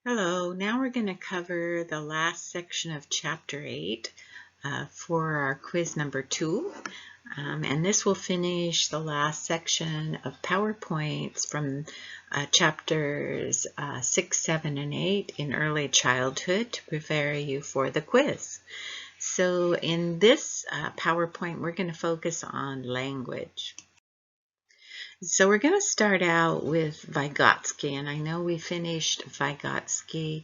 Hello, now we're going to cover the last section of Chapter 8 for our quiz number 2. And this will finish the last section of PowerPoints from chapters 6, 7, and 8 in early childhood to prepare you for the quiz. So in this PowerPoint, we're going to focus on language. So we're going to start out with Vygotsky, and I know we finished Vygotsky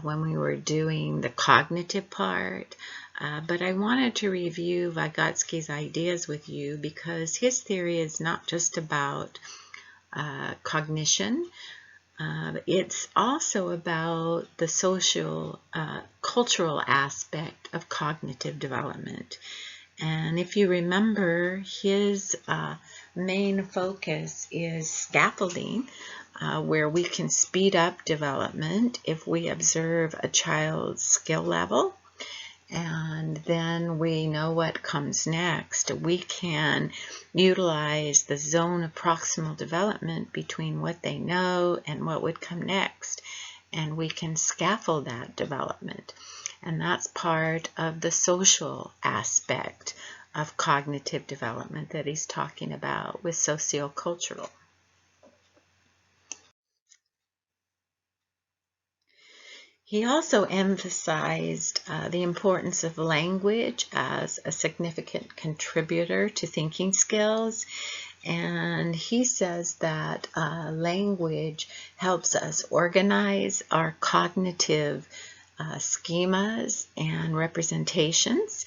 when we were doing the cognitive part, but I wanted to review Vygotsky's ideas with you because his theory is not just about cognition, it's also about the social, cultural aspect of cognitive development. And if you remember, his main focus is scaffolding, where we can speed up development if we observe a child's skill level, and then we know what comes next. We can utilize the zone of proximal development between what they know and what would come next, and we can scaffold that development. And that's part of the social aspect of cognitive development that he's talking about with sociocultural. He also emphasized the importance of language as a significant contributor to thinking skills. And he says that language helps us organize our cognitive schemas and representations.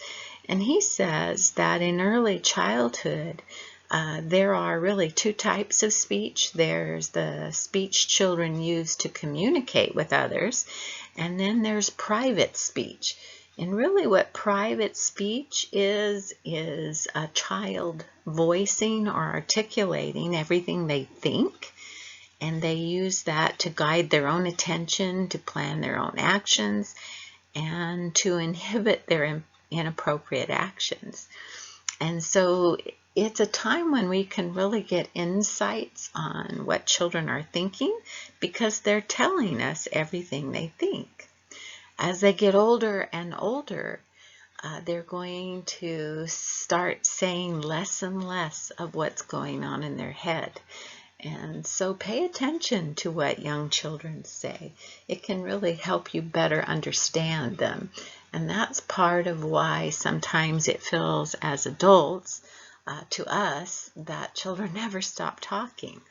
And he says that in early childhood, there are really two types of speech. There's the speech children use to communicate with others, and then there's private speech. And really what private speech is a child voicing or articulating everything they think, and they use that to guide their own attention, to plan their own actions, and to inhibit their inappropriate actions. And so it's a time when we can really get insights on what children are thinking because they're telling us everything they think. As they get older and older, they're going to start saying less and less of what's going on in their head. And so pay attention to what young children say. It can really help you better understand them. And that's part of why sometimes it feels as adults to us that children never stop talking.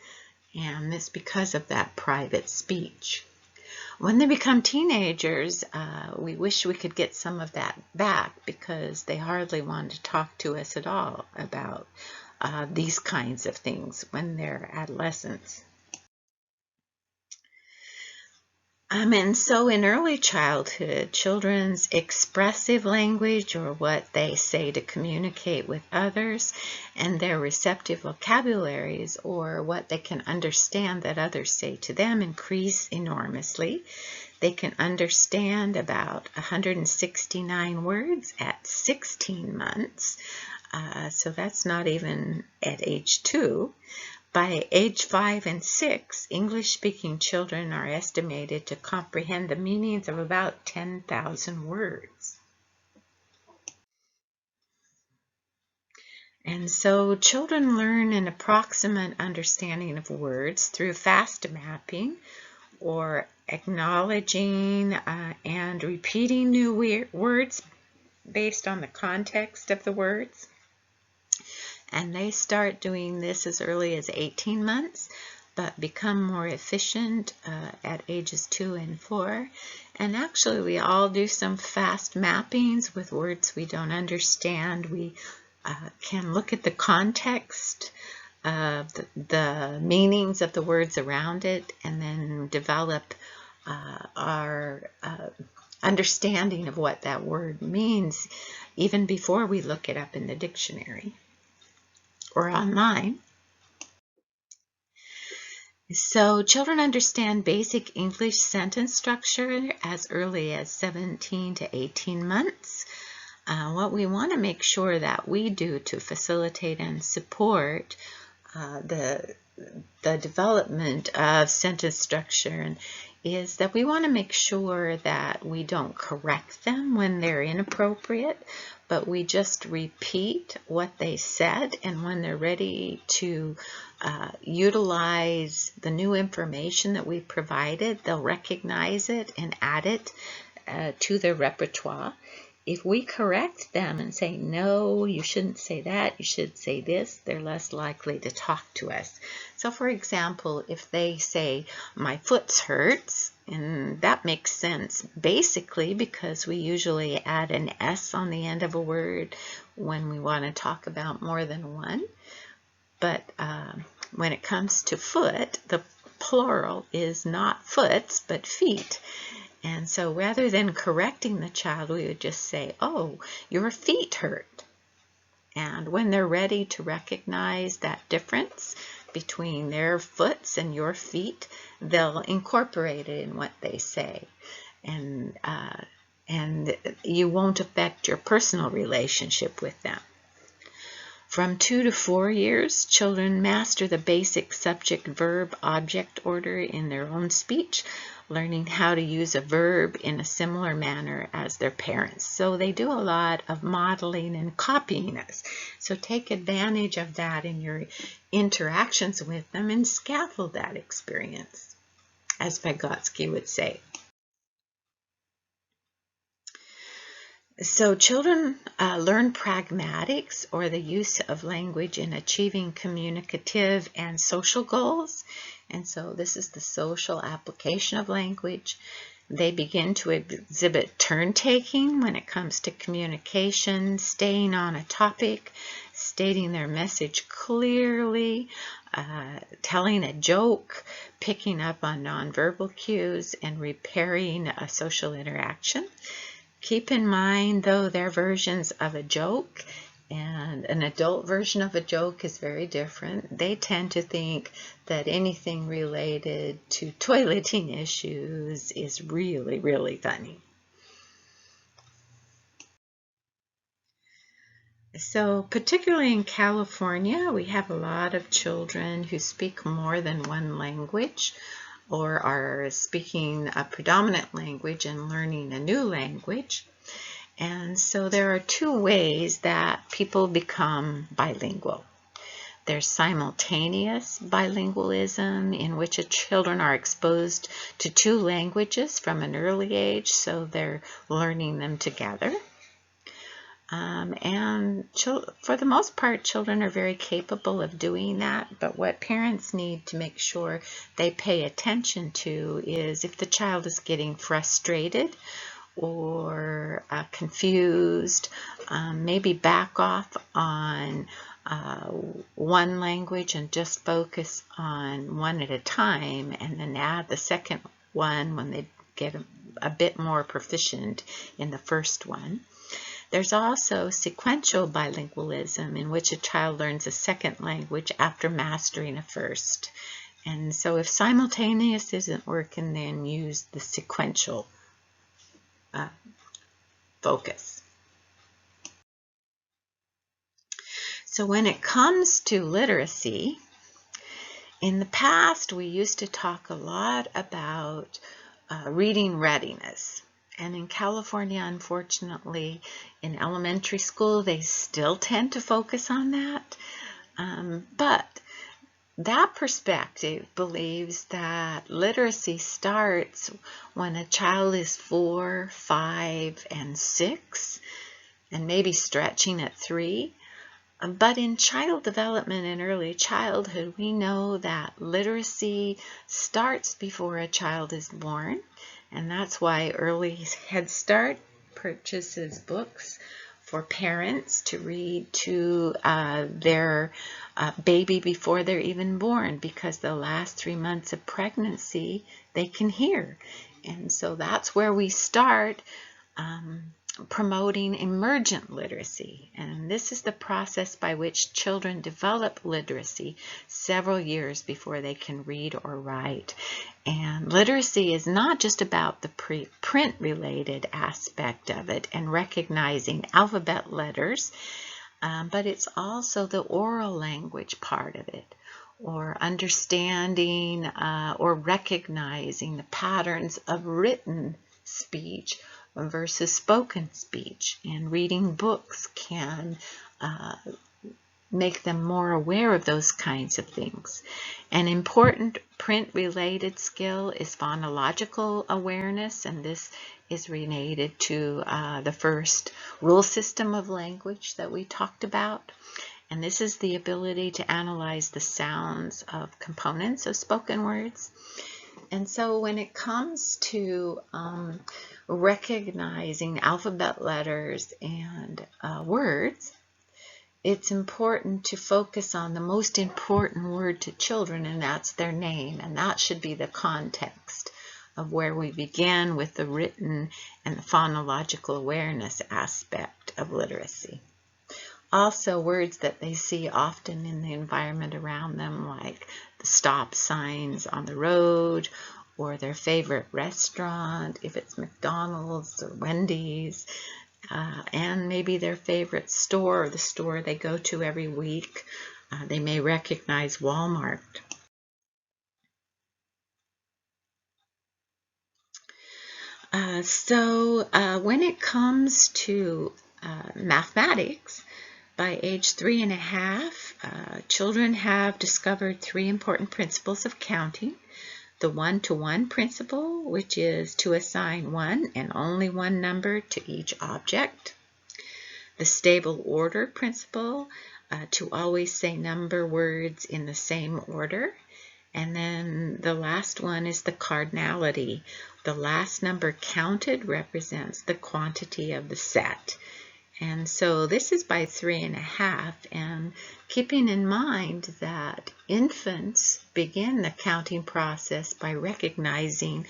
And it's because of that private speech. When they become teenagers, we wish we could get some of that back because they hardly want to talk to us at all about these kinds of things when they're adolescents. And so in early childhood, children's expressive language, or what they say to communicate with others, and their receptive vocabularies, or what they can understand that others say to them, increase enormously. They can understand about 169 words at 16 months. So that's not even at age 2. By age 5 and 6, English-speaking children are estimated to comprehend the meanings of about 10,000 words. And so children learn an approximate understanding of words through fast mapping, or acknowledging and repeating new words based on the context of the words. And they start doing this as early as 18 months, but become more efficient at ages 2 and 4. And actually, we all do some fast mappings with words we don't understand. We can look at the context of the meanings of the words around it, and then develop our understanding of what that word means even before we look it up in the dictionary or online. So children understand basic English sentence structure as early as 17 to 18 months. What we want to make sure that we do to facilitate and support the development of sentence structure is that we want to make sure that we don't correct them when they're inappropriate, but we just repeat what they said, and when they're ready to utilize the new information that we provided, they'll recognize it and add it to their repertoire. If we correct them and say, no, you shouldn't say that, you should say this, they're less likely to talk to us. So for example, if they say, my foot hurts, and that makes sense basically because we usually add an S on the end of a word when we want to talk about more than one. But when it comes to foot, the plural is not foots, but feet. And so rather than correcting the child, we would just say, oh, your feet hurt. And when they're ready to recognize that difference between their foots and your feet, they'll incorporate it in what they say. And you won't affect your personal relationship with them. From 2 to 4 years, children master the basic subject-verb-object order in their own speech, learning how to use a verb in a similar manner as their parents. So they do a lot of modeling and copying us. So take advantage of that in your interactions with them and scaffold that experience, as Vygotsky would say. So children learn pragmatics, or the use of language in achieving communicative and social goals. And so this is the social application of language. They begin to exhibit turn-taking when it comes to communication, staying on a topic, stating their message clearly, telling a joke, picking up on nonverbal cues, and repairing a social interaction. Keep in mind, though, their versions of a joke and an adult version of a joke is very different. They tend to think that anything related to toileting issues is really, really funny. So particularly in California, we have a lot of children who speak more than one language, or are speaking a predominant language and learning a new language. And so there are 2 ways that people become bilingual. There's simultaneous bilingualism, in which children are exposed to 2 languages from an early age, so they're learning them together. And for the most part, children are very capable of doing that, but what parents need to make sure they pay attention to is if the child is getting frustrated or confused, maybe back off on one language and just focus on one at a time, and then add the second one when they get a bit more proficient in the first one. There's also sequential bilingualism, in which a child learns a second language after mastering a first. And so if simultaneous isn't working, then use the sequential focus. So when it comes to literacy, in the past we used to talk a lot about reading readiness. And in California, unfortunately, in elementary school, they still tend to focus on that. But that perspective believes that literacy starts when a child is 4, 5, and 6, and maybe stretching at 3. But in child development and early childhood, we know that literacy starts before a child is born. And that's why Early Head Start purchases books for parents to read to their baby before they're even born, because the last 3 months of pregnancy they can hear. And so that's where we start promoting emergent literacy. And this is the process by which children develop literacy several years before they can read or write. And literacy is not just about the print related aspect of it and recognizing alphabet letters, but it's also the oral language part of it. or understanding or recognizing the patterns of written speech versus spoken speech. And reading books can make them more aware of those kinds of things. An important print-related skill is phonological awareness, and this is related to the first rule system of language that we talked about. And this is the ability to analyze the sounds of components of spoken words. And so when it comes to recognizing alphabet letters and words, it's important to focus on the most important word to children, and that's their name. And that should be the context of where we begin with the written and the phonological awareness aspect of literacy. Also, words that they see often in the environment around them, like the stop signs on the road, or their favorite restaurant, if it's McDonald's or Wendy's, and maybe their favorite store or the store they go to every week. They may recognize Walmart. So when it comes to mathematics, by age 3.5, children have discovered 3 important principles of counting. The one-to-one principle, which is to assign one and only one number to each object. The stable order principle, to always say number words in the same order. And then the last one is the cardinality. The last number counted represents the quantity of the set. And so this is by 3.5, and keeping in mind that infants begin the counting process by recognizing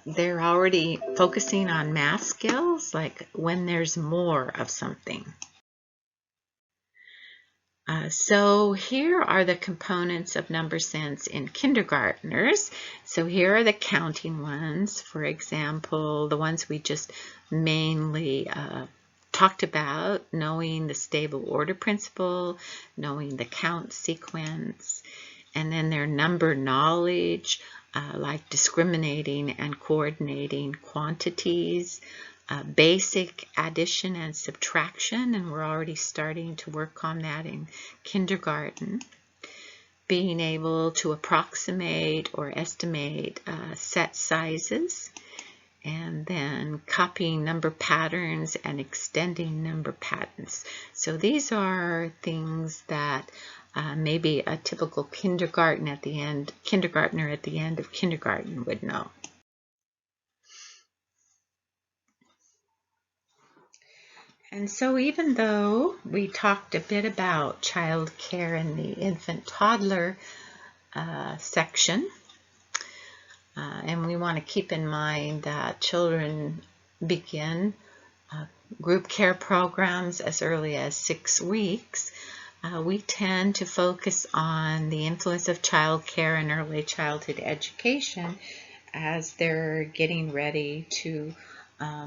they're already focusing on math skills, like when there's more of something. So here are the components of number sense in kindergartners. So here are the counting ones. For example, the ones we just mainly talked about, knowing the stable order principle, knowing the count sequence, and then their number knowledge, like discriminating and coordinating quantities, basic addition and subtraction, and we're already starting to work on that in kindergarten. Being able to approximate or estimate set sizes, and then copying number patterns and extending number patterns. So these are things that maybe a typical kindergartner at the end of kindergarten would know. And so even though we talked a bit about child care in the infant toddler section, and we want to keep in mind that children begin group care programs as early as 6 weeks, we tend to focus on the influence of child care and early childhood education as they're getting ready to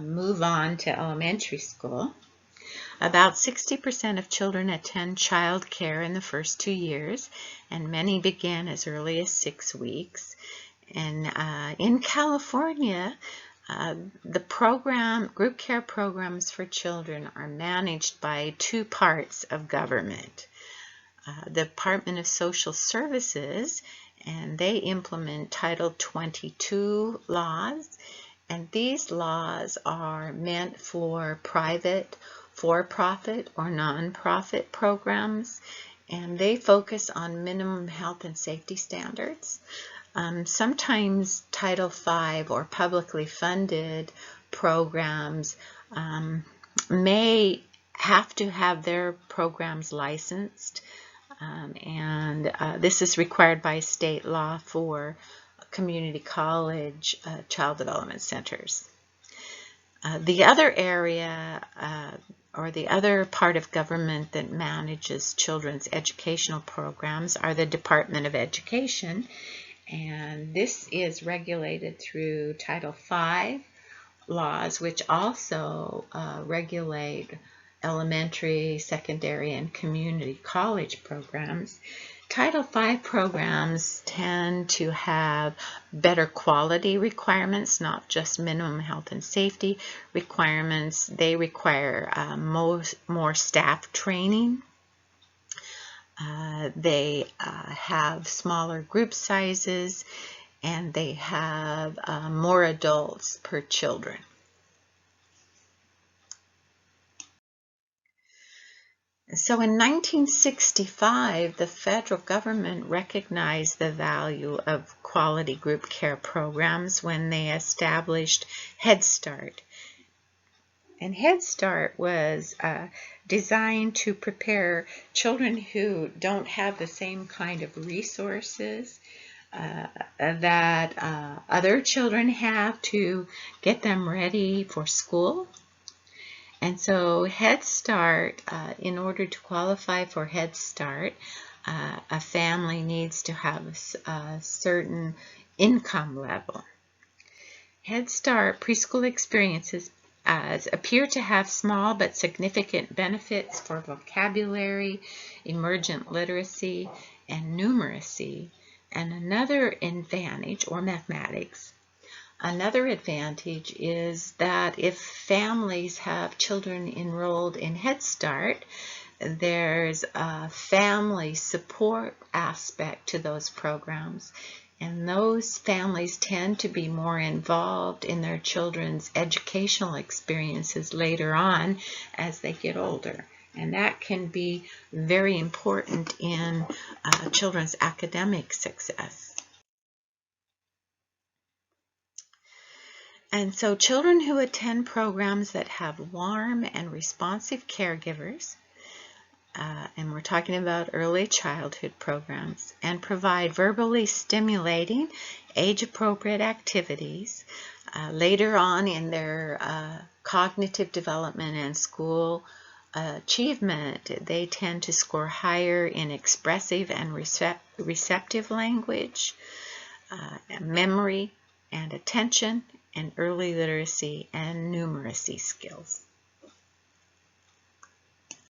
move on to elementary school. About 60% of children attend child care in the first 2 years, and many begin as early as 6 weeks. And in California, the group care programs for children are managed by 2 parts of government. The Department of Social Services, and they implement Title 22 laws, and these laws are meant for private, for-profit, or non-profit programs, and they focus on minimum health and safety standards. Sometimes Title V or publicly funded programs may have to have their programs licensed, and this is required by state law for community college child development centers. The other area or the other part of government that manages children's educational programs are the Department of Education, and this is regulated through Title V laws, which also regulate elementary, secondary, and community college programs. Title V programs tend to have better quality requirements, not just minimum health and safety requirements. They require more staff training. They have smaller group sizes, and they have more adults per children. So in 1965, the federal government recognized the value of quality group care programs when they established Head Start. And Head Start was designed to prepare children who don't have the same kind of resources that other children have to get them ready for school. And so Head Start, in order to qualify for Head Start, a family needs to have a certain income level. Head Start preschool experiences appear to have small but significant benefits for vocabulary, emergent literacy, and numeracy, and another advantage, or mathematics. Another advantage is that if families have children enrolled in Head Start, there's a family support aspect to those programs, and those families tend to be more involved in their children's educational experiences later on as they get older. And that can be very important in children's academic success. And so children who attend programs that have warm and responsive caregivers, and we're talking about early childhood programs, and provide verbally stimulating, age-appropriate activities later on in their cognitive development and school achievement, they tend to score higher in expressive and receptive language, memory and attention, and early literacy and numeracy skills.